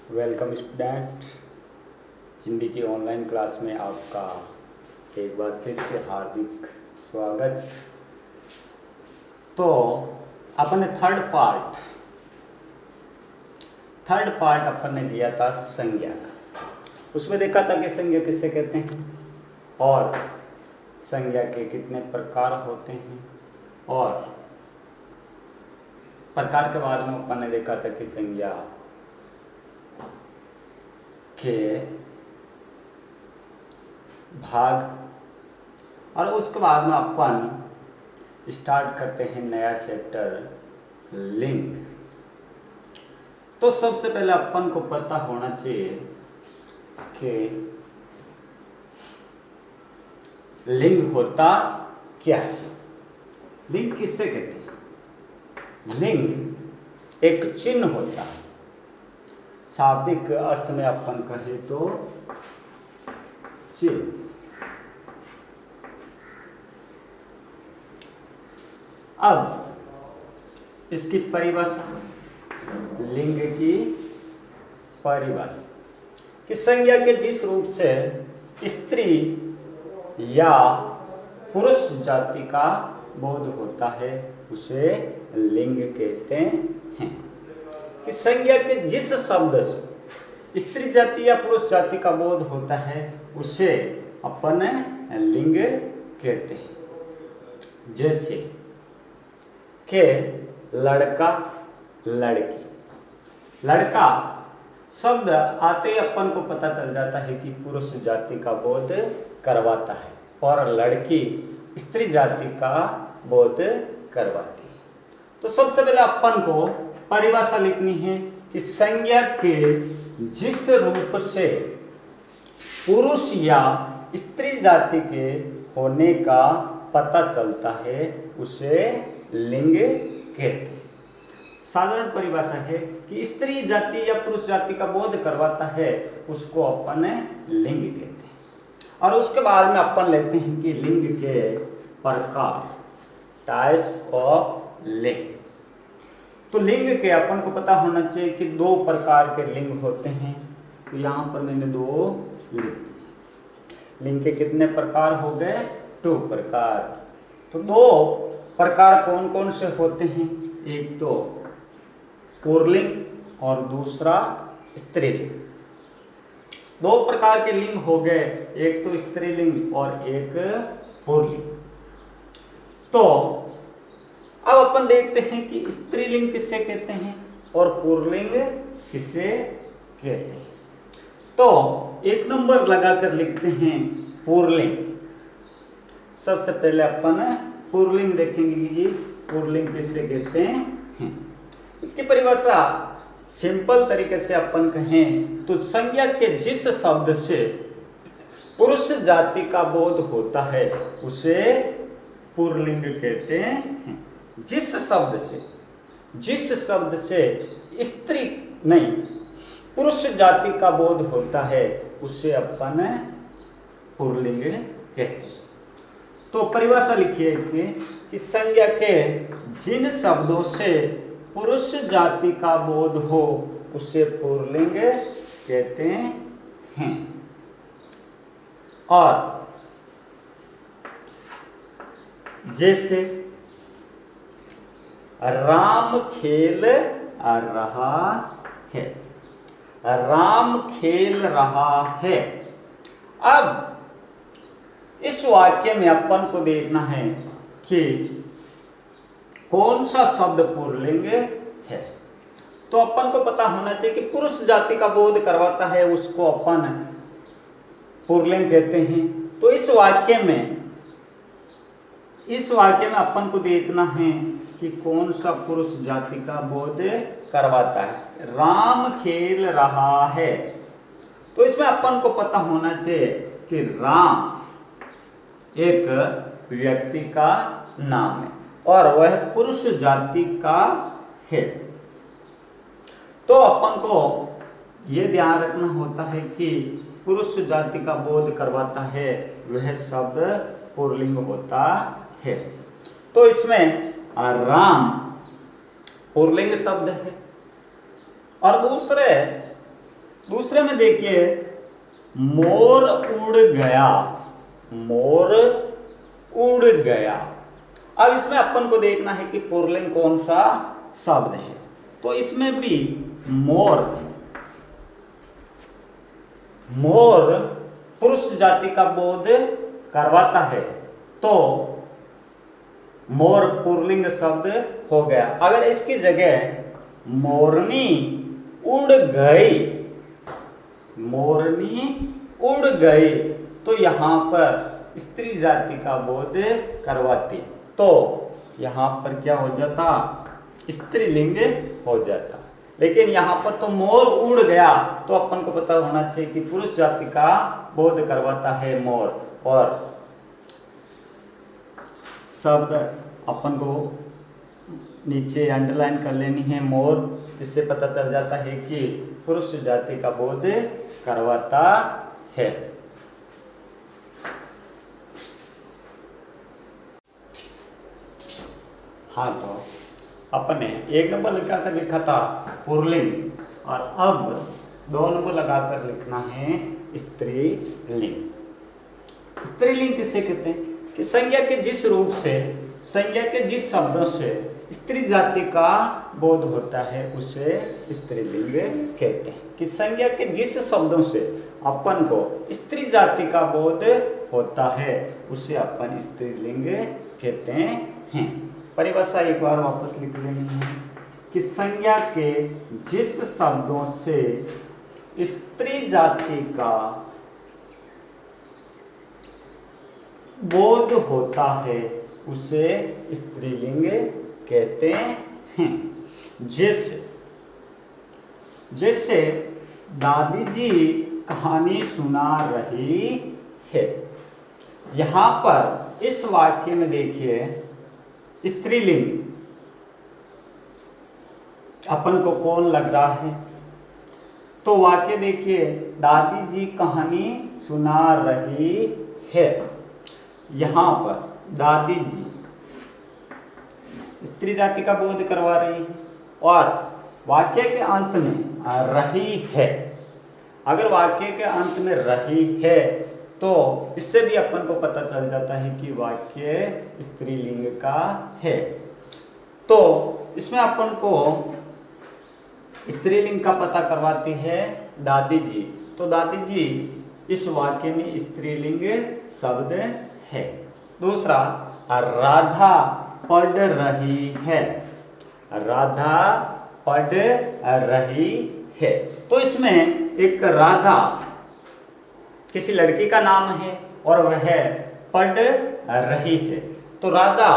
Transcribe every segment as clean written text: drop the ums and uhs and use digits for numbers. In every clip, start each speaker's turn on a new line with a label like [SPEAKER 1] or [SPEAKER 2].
[SPEAKER 1] Welcome student. Hindi की online class में आपका एक बार फिर से हार्दिक स्वागत। तो अपन ने थर्ड पार्ट अपन ने दिया था संज्ञा का। उसमें देखा था कि संज्ञा किसे कहते हैं और संज्ञा के कितने प्रकार होते हैं, और प्रकार के बारे में अपन ने देखा था कि संज्ञा के भाग, और उसके बाद में अपन स्टार्ट करते हैं नया चैप्टर लिंग। तो सबसे पहले अपन को पता होना चाहिए कि लिंग होता क्या है। लिंग किससे कहते हैं? लिंग एक चिन्ह होता है। शाब्दिक अर्थ में अपन कहे तो चिन्ह। अब इसकी परिभाषा, लिंग की परिभाषा कि संज्ञा के जिस रूप से स्त्री या पुरुष जाति का बोध होता है उसे लिंग कहते हैं। कि संज्ञा के जिस शब्द से स्त्री जाति या पुरुष जाति का बोध होता है उसे अपन लिंग कहते हैं। जैसे कि लड़का लड़की। लड़का शब्द आते ही अपन को पता चल जाता है कि पुरुष जाति का बोध करवाता है, और लड़की स्त्री जाति का बोध करवाती है। तो सबसे पहले अपन को परिभाषा लिखनी है कि संज्ञा के जिस रूप से पुरुष या स्त्री जाति के होने का पता चलता है उसे लिंग कहते हैं। साधारण परिभाषा है कि स्त्री जाति या पुरुष जाति का बोध करवाता है उसको अपन लिंग कहते हैं। और उसके बाद में अपन लेते हैं कि लिंग के प्रकार, टाइप्स ऑफ लिंग। तो लिंग के अपन को पता होना चाहिए कि दो प्रकार के लिंग होते हैं। तो यहाँ पर मैंने दो लिंग के कितने प्रकार हो गए? 2 प्रकार। तो 2 प्रकार कौन कौन से होते हैं? एक तो पुल्लिंग और दूसरा स्त्रीलिंग। 2 प्रकार के लिंग हो गए, एक तो स्त्रीलिंग और एक पुल्लिंग। तो अब अपन देखते हैं कि स्त्रीलिंग किसे कहते हैं और पुल्लिंग किसे कहते हैं। तो 1 नंबर लगाकर लिखते हैं पुल्लिंग। सबसे पहले अपन पुल्लिंग देखेंगे कि पुल्लिंग किसे कहते हैं। इसकी परिभाषा सिंपल तरीके से अपन कहें तो संज्ञा के जिस शब्द से पुरुष जाति का बोध होता है उसे पुल्लिंग कहते हैं। जिस शब्द से स्त्री नहीं पुरुष जाति का बोध होता है उसे अपन पुल्लिंग कहते हैं। तो परिभाषा लिखिए इसकी कि संज्ञा के जिन शब्दों से पुरुष जाति का बोध हो उसे पुल्लिंग कहते हैं। और जैसे राम खेल रहा है, राम खेल रहा है। अब इस वाक्य में अपन को देखना है कि कौन सा शब्द पुल्लिंग है। तो अपन को पता होना चाहिए कि पुरुष जाति का बोध करवाता है उसको अपन पुल्लिंग कहते हैं। तो इस वाक्य में अपन को देखना है कि कौन सा पुरुष जाति का बोध करवाता है। राम खेल रहा है, तो इसमें अपन को पता होना चाहिए कि राम एक व्यक्ति का नाम है और वह पुरुष जाति का है। तो अपन को यह ध्यान रखना होता है कि पुरुष जाति का बोध करवाता है वह शब्द पुल्लिंग होता है। तो इसमें राम पुल्लिंग शब्द है और दूसरे दूसरे में देखिए मोर उड़ गया, मोर उड़ गया। अब इसमें अपन को देखना है कि पुल्लिंग कौन सा शब्द है। तो इसमें भी मोर, मोर पुरुष जाति का बोध करवाता है, तो मोर पुल्लिंग शब्द हो गया। अगर इसकी जगह मोरनी उड़ गई, मोरनी उड़ गई, तो यहां पर स्त्री जाति का बोध करवाती, तो यहां पर क्या हो जाता, स्त्रीलिंग हो जाता। लेकिन यहां पर तो मोर उड़ गया, तो अपन को पता होना चाहिए कि पुरुष जाति का बोध करवाता है मोर। और शब्द अपन को नीचे अंडरलाइन कर लेनी है मोर, इससे पता चल जाता है कि पुरुष जाति का बोध करवाता है। हाँ, तो अपने 1 नंबर लगाकर लिखा था पुल्लिंग, और अब 2 नंबर लगाकर लिखना है स्त्रीलिंग। स्त्रीलिंग किसे कहते हैं कि संज्ञा के जिस रूप से, संज्ञा के जिस शब्दों से स्त्री जाति का बोध होता है उसे स्त्रीलिंग कहते हैं। कि संज्ञा के जिस शब्दों से अपन को स्त्री जाति का बोध होता है उसे अपन स्त्रीलिंग कहते हैं। परिभाषा एक बार वापस लिख लेनी है कि संज्ञा के जिस शब्दों से स्त्री जाति का बोध होता है उसे स्त्रीलिंग कहते हैं। जैसे दादी जी कहानी सुना रही है। यहां पर इस वाक्य में देखिए स्त्रीलिंग अपन को कौन लग रहा है, तो वाक्य देखिए दादी जी कहानी सुना रही है। यहां पर दादी जी स्त्री जाति का बोध करवा रही है, और वाक्य के अंत में रही है। अगर वाक्य के अंत में रही है तो इससे भी अपन को पता चल जाता है कि वाक्य स्त्रीलिंग का है। तो इसमें अपन को स्त्रीलिंग का पता करवाती है दादी जी। तो दादी जी इस वाक्य में स्त्रीलिंग शब्द है। दूसरा, राधा पढ़ रही है, राधा पढ़ रही है। तो इसमें एक राधा किसी लड़की का नाम है और वह पढ़ रही है, तो राधा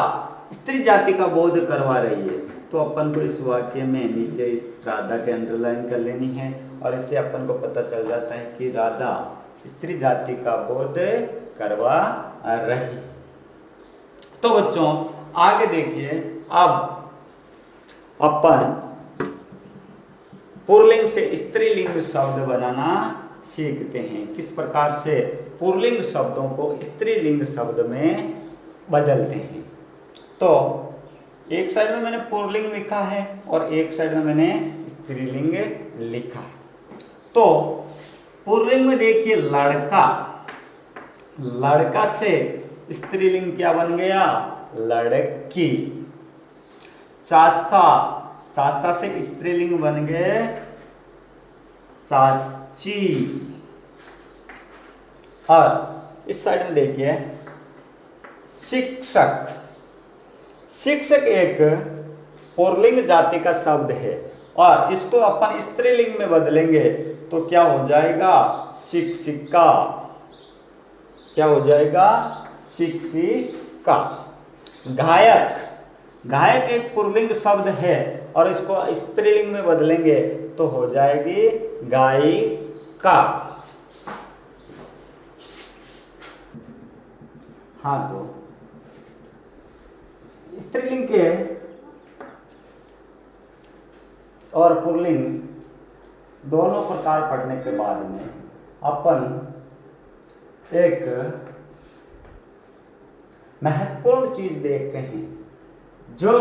[SPEAKER 1] स्त्री जाति का बोध करवा रही है। तो अपन को इस वाक्य में नीचे इस राधा के अंडरलाइन कर लेनी है, और इससे अपन को पता चल जाता है कि राधा स्त्री जाति का बोध करवा रही। तो बच्चों आगे देखिए, अब अपन पुल्लिंग से स्त्रीलिंग शब्द बनाना सीखते हैं। किस प्रकार से पुल्लिंग शब्दों को स्त्रीलिंग शब्द में बदलते हैं। तो एक साइड में मैंने पुल्लिंग लिखा है और एक साइड में मैंने स्त्रीलिंग लिखा है। तो पुल्लिंग में देखिए लड़का, लड़का से स्त्रीलिंग क्या बन गया, लड़की। चाचा, चाचा से स्त्रीलिंग बन गए चाची। और इस साइड में देखिए शिक्षक, शिक्षक एक पुल्लिंग जाति का शब्द है और इसको अपन स्त्रीलिंग में बदलेंगे तो क्या हो जाएगा, शिक्षिका। क्या हो जाएगा, शिक्षिका। गायक, गायक एक पुल्लिंग शब्द है और इसको स्त्रीलिंग में बदलेंगे तो हो जाएगी गायिका। हाँ, तो स्त्रीलिंग के और पुल्लिंग दोनों प्रकार पढ़ने के बाद में अपन एक महत्वपूर्ण चीज देखते हैं, जो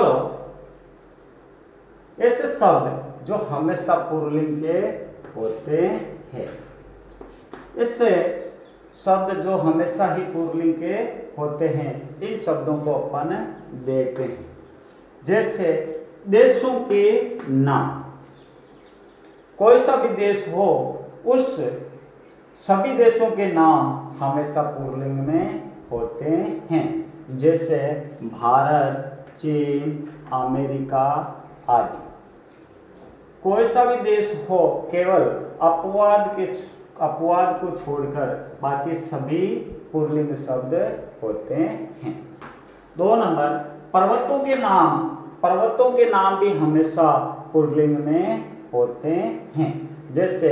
[SPEAKER 1] ऐसे शब्द जो हमेशा पुल्लिंग के होते है। इससे शब्द जो हमेशा ही पुल्लिंग के होते हैं, इन शब्दों को अपन देखते हैं। जैसे देशों के नाम, कोई सा भी देश हो, उस सभी देशों के नाम हमेशा पुल्लिंग में होते हैं। जैसे भारत, चीन, अमेरिका आदि। कोई सा भी देश हो, केवल अपवाद को छोड़कर बाकी सभी पुल्लिंग शब्द होते हैं। 2 नंबर, पर्वतों के नाम भी हमेशा पुल्लिंग में होते हैं। जैसे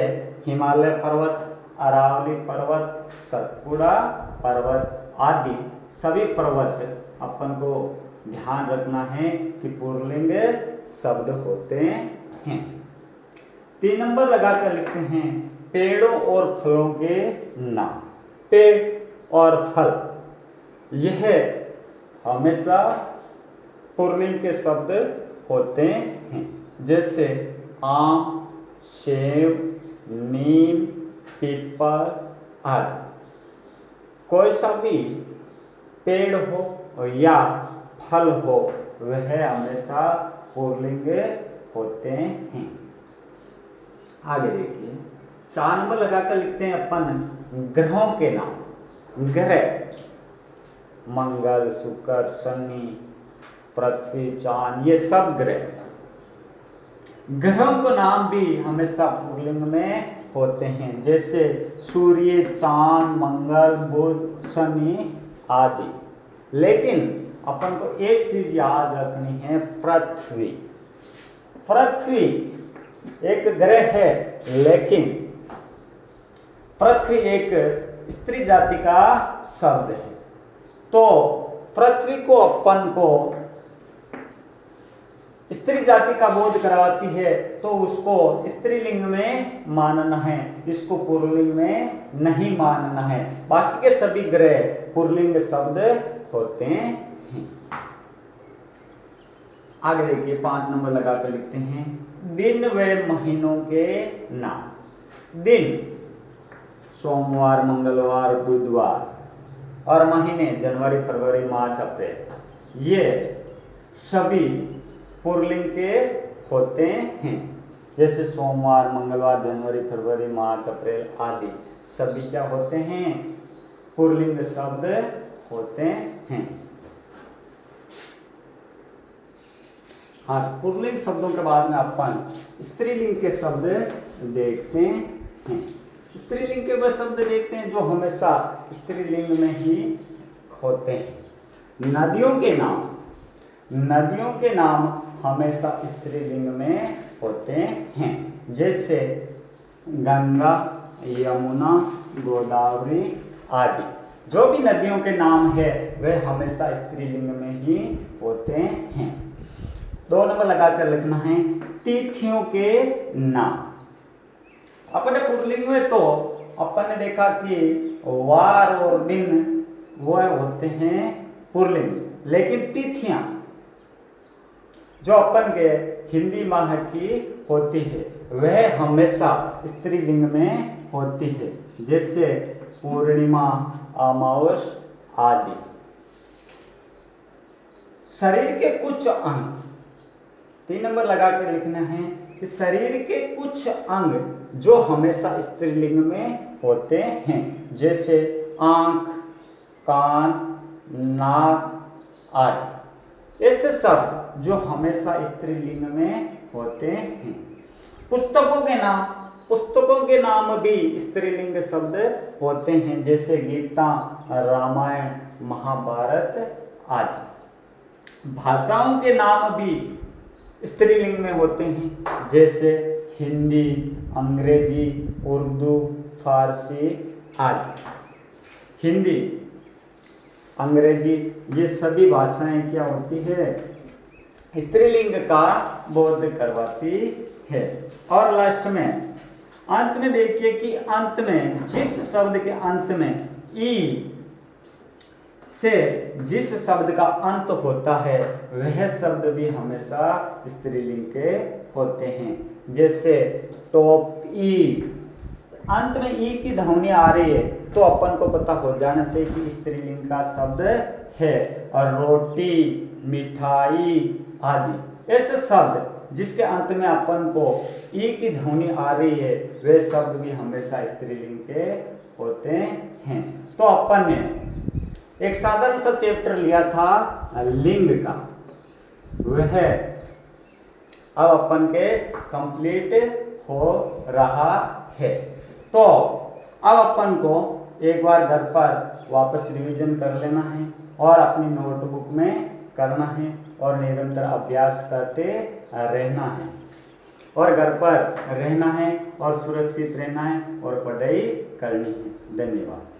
[SPEAKER 1] हिमालय पर्वत, अरावली पर्वत, सतपुड़ा पर्वत आदि सभी पर्वत अपन को ध्यान रखना है कि पुल्लिंग शब्द होते हैं। 3 नंबर लगाकर लिखते हैं पेड़ों और फलों के नाम। पेड़ और फल यह हमेशा पुल्लिंग के शब्द होते हैं। जैसे आम, सेब, नीम, पीपल आदि। कोई सा भी पेड़ हो या फल हो, वह हमेशा पुल्लिंग होते हैं। आगे देखिए, 4 नंबर लगाकर लिखते हैं अपन ग्रहों के नाम। ग्रह, मंगल, शुक्र, शनि, पृथ्वी, चांद, ये सब ग्रह। ग्रहों के नाम भी हमेशा पुल्लिंग में होते हैं। जैसे सूर्य, चांद, मंगल, बुध, शनि आदि। लेकिन अपन को एक चीज याद रखनी है, पृथ्वी। पृथ्वी एक ग्रह है, लेकिन पृथ्वी एक स्त्री जाति का शब्द है। तो पृथ्वी को अपन को स्त्री जाति का बोध करवाती है, तो उसको स्त्रीलिंग में मानना है, इसको पुल्लिंग में नहीं मानना है। बाकी के सभी ग्रह पुल्लिंग शब्द होते हैं। आगे देखिए, 5 नंबर लगाकर लिखते हैं दिन व महीनों के नाम। दिन सोमवार, मंगलवार, बुधवार, और महीने जनवरी, फरवरी, मार्च, अप्रैल, ये सभी पुल्लिंग के होते हैं। जैसे सोमवार, मंगलवार, जनवरी, फरवरी, मार्च, अप्रैल आदि सभी क्या होते हैं? पुल्लिंग शब्द होते हैं। हाँ, पुल्लिंग शब्दों के बाद में अपन स्त्रीलिंग के शब्द देखते हैं। स्त्रीलिंग के वह शब्द देखते हैं जो हमेशा स्त्रीलिंग में ही होते हैं। नदियों के नाम हमेशा स्त्रीलिंग में होते हैं। जैसे गंगा, यमुना, गोदावरी आदि जो भी नदियों के नाम है वह हमेशा स्त्रीलिंग में ही होते हैं। 2 नंबर लगाकर लिखना है तिथियों के नाम। अपने पुल्लिंग में तो अपन ने देखा कि वार और दिन वह होते हैं पुल्लिंग, लेकिन तिथियां जो अपन के हिंदी माह की होती है वह हमेशा स्त्रीलिंग में होती है। जैसे पूर्णिमा, अमावस आदि। शरीर के कुछ अंग, 3 नंबर लगाकर लिखना है कि शरीर के कुछ अंग जो हमेशा स्त्रीलिंग में होते हैं। जैसे आंख, कान, नाक आदि, ऐसे सब जो हमेशा स्त्रीलिंग में होते हैं। पुस्तकों के नाम भी स्त्रीलिंग शब्द होते हैं। जैसे गीता, रामायण, महाभारत आदि। भाषाओं के नाम भी स्त्रीलिंग में होते हैं। जैसे हिंदी, अंग्रेजी, उर्दू, फारसी आदि। हिंदी, अंग्रेजी ये सभी भाषाएं क्या होती है? स्त्रीलिंग का बोध करवाती है। और लास्ट में अंत में देखिए कि अंत में जिस शब्द के अंत में ई से जिस शब्द का अंत होता है वह शब्द भी हमेशा स्त्रीलिंग के होते हैं। जैसे टोपी, अंत में ई की ध्वनि आ रही है तो अपन को पता हो जाना चाहिए कि स्त्रीलिंग का शब्द है। और रोटी, मिठाई आदि ऐसे शब्द जिसके अंत में अपन को ई की ध्वनि आ रही है वे शब्द भी हमेशा स्त्रीलिंग के होते हैं। तो अपन ने एक साधारण सा चैप्टर लिया था लिंग का, वह अब अपन के कंप्लीट हो रहा है। तो अब अपन को एक बार घर पर वापस रिवीजन कर लेना है और अपनी नोटबुक में करना है और निरंतर अभ्यास करते रहना है और घर पर रहना है और सुरक्षित रहना है और पढ़ाई करनी है। धन्यवाद।